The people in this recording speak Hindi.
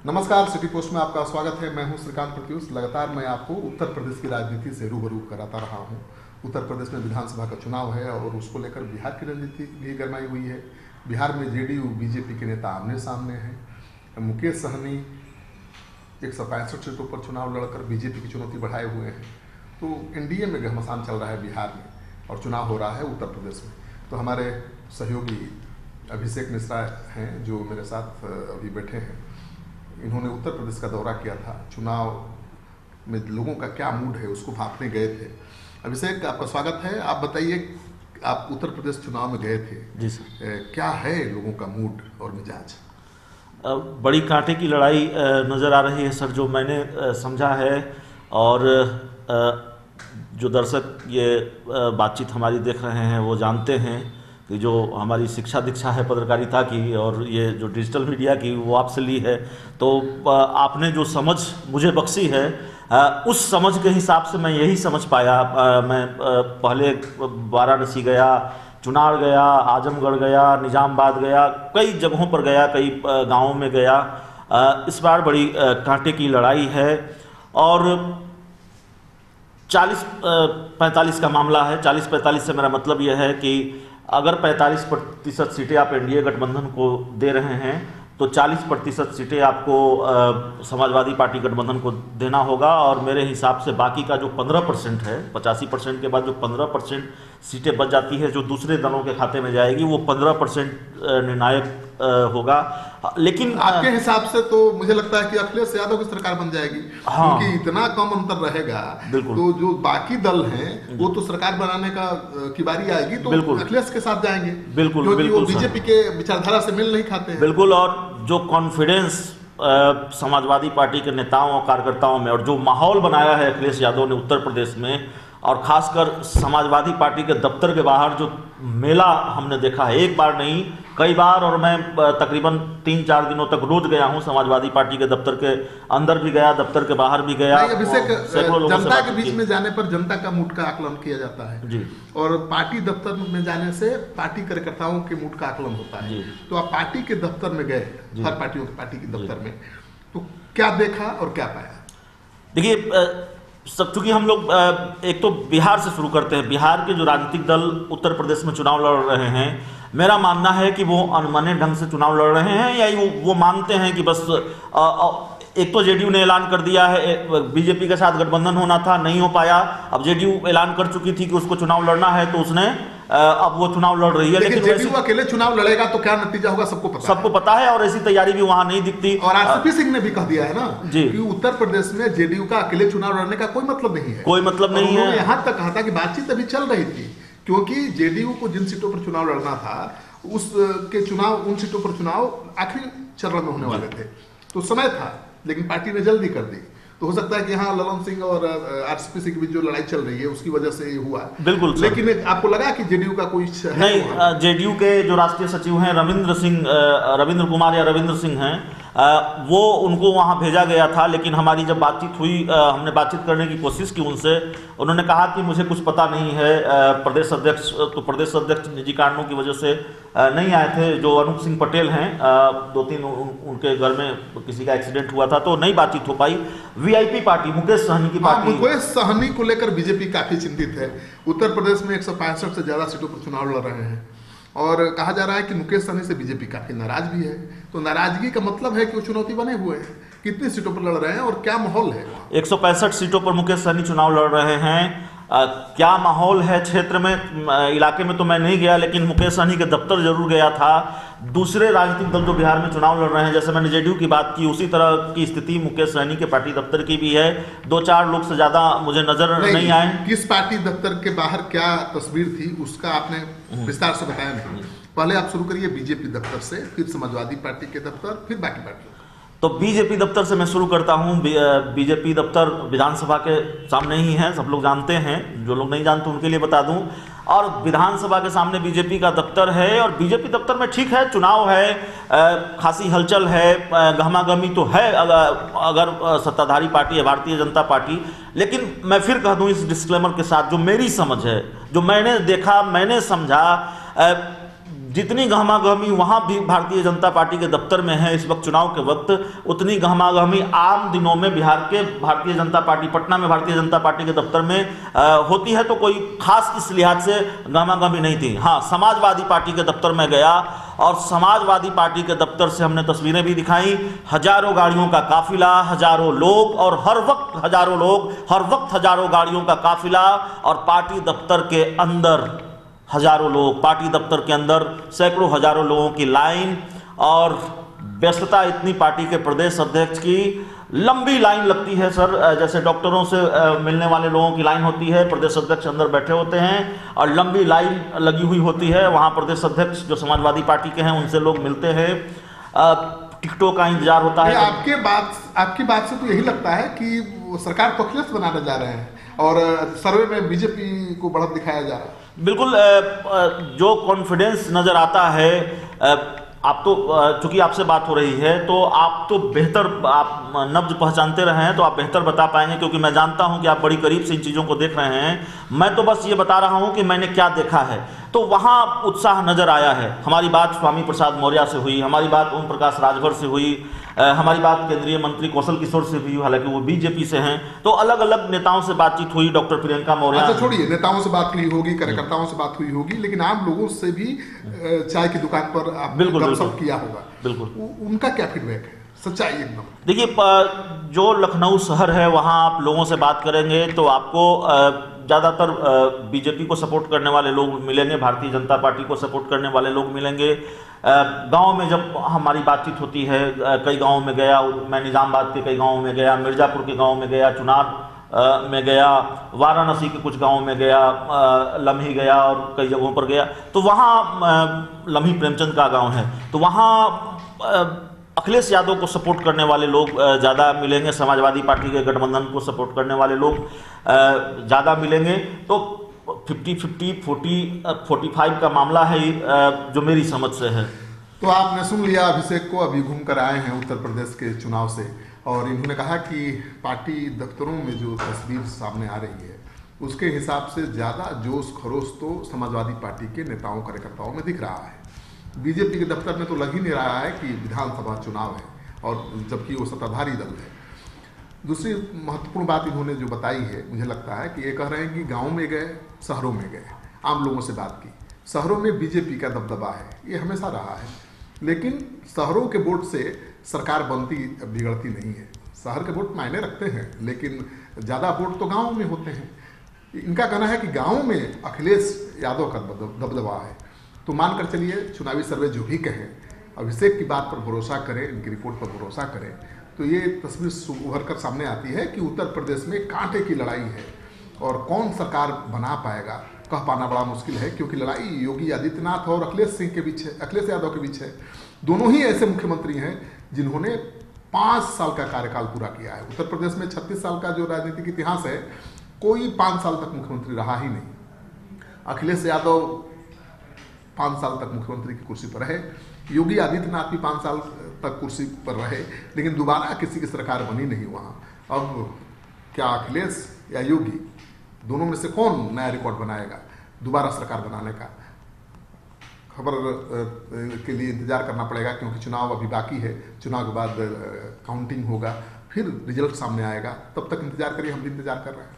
नमस्कार, सिटी पोस्ट में आपका स्वागत है। मैं हूं श्रीकांत प्रत्युष। लगातार मैं आपको उत्तर प्रदेश की राजनीति से रूबरू कराता रहा हूं। उत्तर प्रदेश में विधानसभा का चुनाव है और उसको लेकर बिहार की राजनीति भी गरमाई हुई है। बिहार में जेडीयू बीजेपी के नेता आमने सामने हैं। मुकेश सहनी 165 सीटों पर चुनाव लड़कर बीजेपी की चुनौती बढ़ाए हुए हैं। तो एनडीए में घमासान चल रहा है बिहार में और चुनाव हो रहा है उत्तर प्रदेश में। तो हमारे सहयोगी अभिषेक मिश्रा हैं जो मेरे साथ अभी बैठे हैं। इन्होंने उत्तर प्रदेश का दौरा किया था। चुनाव में लोगों का क्या मूड है उसको भांपने गए थे। अभिषेक, आपका स्वागत है। आप बताइए, आप उत्तर प्रदेश चुनाव में गए थे। जी सर। क्या है लोगों का मूड और मिजाज? बड़ी कांटे की लड़ाई नज़र आ रही है सर, जो मैंने समझा है। और जो दर्शक ये बातचीत हमारी देख रहे हैं वो जानते हैं कि जो हमारी शिक्षा दीक्षा है पत्रकारिता की और ये जो डिजिटल मीडिया की वो आपसे ली है। तो आपने जो समझ मुझे बख्शी है उस समझ के हिसाब से मैं यही समझ पाया। मैं पहले वाराणसी गया, चुनार गया, आजमगढ़ गया, निजामबाद गया, कई जगहों पर गया, कई गांवों में गया। इस बार बड़ी कांटे की लड़ाई है और 40-45 का मामला है। 40-45 से मेरा मतलब यह है कि अगर 45% सीटें आप एनडीए गठबंधन को दे रहे हैं तो 40% सीटें आपको समाजवादी पार्टी गठबंधन को देना होगा। और मेरे हिसाब से बाकी का जो 15% है, 85% के बाद जो 15% सीटें बच जाती है जो दूसरे दलों के खाते में जाएगी, वो 15% निर्णायक होगा। लेकिन आपके हिसाब से तो मुझे लगता है कि अखिलेश यादव की सरकार बन जाएगी। हाँ, क्योंकि इतना कम अंतर रहेगा। तो जो बाकी दल हैं वो तो सरकार बनाने की बारी आएगी तो अखिलेश के साथ जाएंगे। बिल्कुल, क्योंकि वो बीजेपी के विचारधारा से मिल नहीं खाते हैं। बिल्कुल। और जो कॉन्फिडेंस समाजवादी पार्टी के नेताओं और कार्यकर्ताओं में और जो माहौल बनाया है अखिलेश यादव ने उत्तर प्रदेश में, और खासकर समाजवादी पार्टी के दफ्तर के बाहर जो मेला हमने देखा है, एक बार नहीं कई बार, और मैं तकरीबन 3-4 दिनों तक रोज गया हूं। समाजवादी पार्टी के दफ्तर के अंदर भी गया, दफ्तर के बाहर भी गया। जनता के बीच में जाने पर जनता का मूड का आकलन किया जाता है जी, और पार्टी दफ्तर में जाने से पार्टी कार्यकर्ताओं के मूड का आकलन होता है। तो आप पार्टी के दफ्तर में गए, हर पार्टियों की पार्टी के दफ्तर में, तो क्या देखा और क्या पाया? देखिए सब, चूंकि हम लोग एक तो बिहार से शुरू करते हैं। बिहार के जो राजनीतिक दल उत्तर प्रदेश में चुनाव लड़ रहे हैं, मेरा मानना है कि वो अनमने ढंग से चुनाव लड़ रहे हैं या वो मानते हैं कि बस एक तो जेडीयू ने ऐलान कर दिया है बीजेपी के साथ गठबंधन होना था, नहीं हो पाया। अब जेडीयू ऐलान कर चुकी थी कि उसको चुनाव लड़ना है तो उसने अब वो चुनाव लड़ रही है। लेकिन जेडीयू अकेले चुनाव लड़ेगा तो क्या नतीजा होगा सबको पता है और ऐसी तैयारी भी वहां नहीं दिखती। और आरसीपी सिंह ने भी कह दिया है ना जी कि उत्तर प्रदेश में जेडीयू का अकेले चुनाव लड़ने का कोई मतलब नहीं है। कोई मतलब नहीं है। यहां तक कहा था कि बातचीत अभी चल रही थी, क्योंकि जेडीयू को जिन सीटों पर चुनाव लड़ना था उन सीटों पर चुनाव आखिरी चरण में होने वाले थे, तो समय था, लेकिन पार्टी ने जल्दी कर दी। तो हो सकता है कि हाँ, ललन सिंह और आरसीपी सिंह के बीच जो लड़ाई चल रही है उसकी वजह से ये हुआ। बिल्कुल। लेकिन आपको लगा कि जेडीयू का कोई नहीं, जेडीयू के जो राष्ट्रीय सचिव हैं रविंद्र कुमार या रविंद्र सिंह हैं, वो उनको वहाँ भेजा गया था। लेकिन हमारी जब बातचीत हुई, हमने बातचीत करने की कोशिश की उनसे, उन्होंने कहा कि मुझे कुछ पता नहीं है। प्रदेश अध्यक्ष निजी कारणों की वजह से नहीं आए थे। जो अनूप सिंह पटेल हैं, 2-3 उनके घर में किसी का एक्सीडेंट हुआ था तो नहीं बातचीत हो पाई। वीआईपी पार्टी मुकेश सहनी की पार्टी, मुकेश सहनी को लेकर बीजेपी काफी चिंतित है। उत्तर प्रदेश में 165 से ज्यादा सीटों पर चुनाव लड़ रहे हैं और कहा जा रहा है कि मुकेश सहनी से बीजेपी काफी नाराज भी है। तो नाराजगी का मतलब है कि वो चुनौती बने हुए हैं। कितनी सीटों पर लड़ रहे हैं और क्या माहौल है? 165 सीटों पर मुकेश सहनी चुनाव लड़ रहे हैं। क्या माहौल है क्षेत्र में, इलाके में तो मैं नहीं गया, लेकिन मुकेश सहनी के दफ्तर जरूर गया था। दूसरे राजनीतिक दल जो बिहार में चुनाव लड़ रहे हैं, जैसे मैंने जेडीयू की बात की, उसी तरह की स्थिति मुकेश सहनी के पार्टी दफ्तर की भी है। 2-4 लोग से ज्यादा मुझे नजर नहीं आए। किस पार्टी दफ्तर के बाहर क्या तस्वीर थी उसका आपने विस्तार से बताया नहीं। पहले आप शुरू करिए बीजेपी दफ्तर से, फिर समाजवादी पार्टी के दफ्तर, फिर बाकी पार्टियों। तो बीजेपी दफ्तर से मैं शुरू करता हूं। बीजेपी दफ्तर विधानसभा के सामने ही है, सब लोग जानते हैं। जो लोग नहीं जानते उनके लिए बता दूं। और विधानसभा के सामने बीजेपी का दफ्तर है और बीजेपी दफ्तर में ठीक है, चुनाव है, खासी हलचल है, गहमागहमी तो है अगर सत्ताधारी पार्टी है भारतीय जनता पार्टी। लेकिन मैं फिर कह दूं इस डिस्क्लेमर के साथ, जो मेरी समझ है, जो मैंने देखा, मैंने समझा, जितनी गहमागहमी वहाँ भी भारतीय जनता पार्टी के दफ्तर में है इस वक्त चुनाव के वक्त, उतनी गहमागहमी आम दिनों में बिहार के भारतीय जनता पार्टी, पटना में भारतीय जनता पार्टी के दफ्तर में होती है। तो कोई खास इस लिहाज से गहमागहमी नहीं थी। हाँ, समाजवादी पार्टी के दफ्तर में गया और समाजवादी पार्टी के दफ्तर से हमने तस्वीरें भी दिखाई। हजारों गाड़ियों का काफिला, हजारों लोग, और हर वक्त हजारों लोग, हर वक्त हजारों गाड़ियों का काफिला, और पार्टी दफ्तर के अंदर हजारों लोग, पार्टी दफ्तर के अंदर सैकड़ों हजारों लोगों की लाइन, और व्यस्तता इतनी पार्टी के प्रदेश अध्यक्ष की, लंबी लाइन लगती है सर। जैसे डॉक्टरों से मिलने वाले लोगों की लाइन होती है, प्रदेश अध्यक्ष अंदर बैठे होते हैं और लंबी लाइन लगी हुई होती है। वहाँ प्रदेश अध्यक्ष जो समाजवादी पार्टी के हैं उनसे लोग मिलते हैं, टिकटों का इंतजार होता है। आपकी बात से तो यही लगता है कि वो सरकार तो अखिलेश बनाने जा रहे हैं और सर्वे में बीजेपी को बढ़त दिखाया जा रहा है। बिल्कुल, जो कॉन्फिडेंस नज़र आता है, आप तो चूंकि आपसे बात हो रही है तो आप तो बेहतर, आप नब्ज पहचानते रहे हैं तो आप बेहतर बता पाएंगे, क्योंकि मैं जानता हूं कि आप बड़ी करीब से इन चीज़ों को देख रहे हैं। मैं तो बस ये बता रहा हूं कि मैंने क्या देखा है। तो वहाँ उत्साह नज़र आया है। हमारी बात स्वामी प्रसाद मौर्य से हुई, हमारी बात ओम प्रकाश राजभर से हुई, हमारी बात केंद्रीय मंत्री कौशल किशोर से भी, हालांकि वो बीजेपी से हैं। तो अलग अलग नेताओं से बातचीत हुई, डॉक्टर प्रियंका मौर्य। अच्छा छोड़िए, नेताओं से बात हुई होगी, कार्यकर्ताओं से बात हुई होगी, लेकिन आम लोगों से भी चाय की दुकान पर आपने गपशप किया होगा। बिल्कुल, उनका क्या फीडबैक है? सच्चाई एकदम। देखिए, जो लखनऊ शहर है वहाँ आप लोगों से बात करेंगे तो आपको ज़्यादातर बीजेपी को सपोर्ट करने वाले लोग मिलेंगे, भारतीय जनता पार्टी को सपोर्ट करने वाले लोग मिलेंगे। गांव में जब हमारी बातचीत होती है, कई गांवों में गया मैं, निज़ामबाद के कई गांवों में गया, मिर्ज़ापुर के गांव में गया, चुनार में गया, वाराणसी के कुछ गांवों में गया, लम्ही गया और कई जगहों पर गया। तो वहाँ लम्ही प्रेमचंद का गाँव है, तो वहाँ अखिलेश यादव को सपोर्ट करने वाले लोग ज़्यादा मिलेंगे, समाजवादी पार्टी के गठबंधन को सपोर्ट करने वाले लोग ज़्यादा मिलेंगे। तो 50-50, 40-45 का मामला है जो मेरी समझ से है। तो आपने सुन लिया अभिषेक को, अभी घूम कर आए हैं उत्तर प्रदेश के चुनाव से, और इन्होंने कहा कि पार्टी दफ्तरों में जो तस्वीर सामने आ रही है उसके हिसाब से ज़्यादा जोश खरोश तो समाजवादी पार्टी के नेताओं कार्यकर्ताओं में दिख रहा है। बीजेपी के दफ्तर में तो लग ही नहीं रहा है कि विधानसभा चुनाव है, और जबकि वो सत्ताधारी दल है। दूसरी महत्वपूर्ण बात इन्होंने जो बताई है, मुझे लगता है कि ये कह रहे हैं कि गांव में गए, शहरों में गए, आम लोगों से बात की। शहरों में बीजेपी का दबदबा है, ये हमेशा रहा है, लेकिन शहरों के वोट से सरकार बनती बिगड़ती नहीं है। शहर के वोट मायने रखते हैं, लेकिन ज़्यादा वोट तो गाँव में होते हैं। इनका कहना है कि गाँव में अखिलेश यादव का दबदबा है। तो मानकर चलिए, चुनावी सर्वे जो भी कहें, अभिषेक की बात पर भरोसा करें, इनकी रिपोर्ट पर भरोसा करें, तो ये तस्वीर उभर कर सामने आती है कि उत्तर प्रदेश में कांटे की लड़ाई है, और कौन सरकार बना पाएगा कह पाना बड़ा मुश्किल है, क्योंकि लड़ाई योगी आदित्यनाथ और अखिलेश सिंह के बीच है, अखिलेश यादव के बीच है। दोनों ही ऐसे मुख्यमंत्री हैं जिन्होंने 5 साल का कार्यकाल पूरा किया है। उत्तर प्रदेश में 36 साल का जो राजनीतिक इतिहास है, कोई 5 साल तक मुख्यमंत्री रहा ही नहीं। अखिलेश यादव 5 साल तक मुख्यमंत्री की कुर्सी पर रहे, योगी आदित्यनाथ भी 5 साल तक कुर्सी पर रहे, लेकिन दोबारा किसी की सरकार बनी नहीं वहाँ। अब क्या अखिलेश या योगी, दोनों में से कौन नया रिकॉर्ड बनाएगा दोबारा सरकार बनाने का? खबर के लिए इंतजार करना पड़ेगा, क्योंकि चुनाव अभी बाकी है। चुनाव के बाद काउंटिंग होगा, फिर रिजल्ट सामने आएगा। तब तक इंतजार करिए, हम भी इंतजार कर रहे हैं।